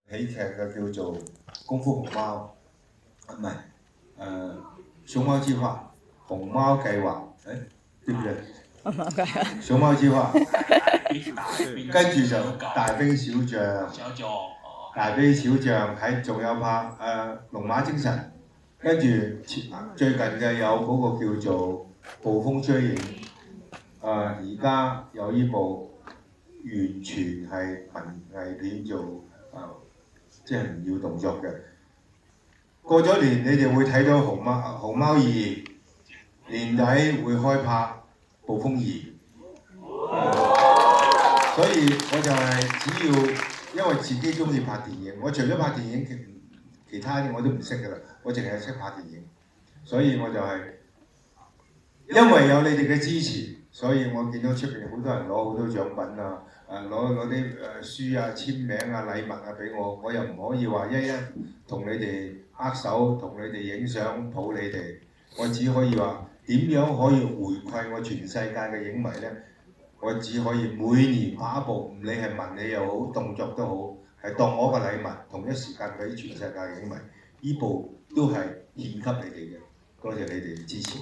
喜劇嘅叫做《功夫熊貓》，唔係熊貓計劃、熊貓計劃，對唔對？熊貓計劃，跟住就大兵小將，大兵小將喺仲有拍龍馬精神，跟住最近嘅有嗰個叫做《暴風追影》，而家有呢部完全係文藝片做即係唔要動作嘅。過咗年你哋會睇到熊貓2，年底會開拍暴風2。所以我就係只要因為自己中意拍電影，我除咗拍電影其他啲我都唔識㗎啦，我淨係識拍電影。所以我就係因為有你哋嘅支持，所以我見到出邊好多人攞好多獎品啊，攞啲書啊、簽名啊、禮物啊俾我，我又唔可以話一同你哋握手、同你哋影相抱你哋，我只可以話點樣可以回饋我全世界嘅影迷呢？我只可以每年拍一部，唔理係文戲又好，動作都好，係當我個禮物，同一時間俾全世界嘅影迷，呢部都係獻給你哋嘅，多謝你哋支持。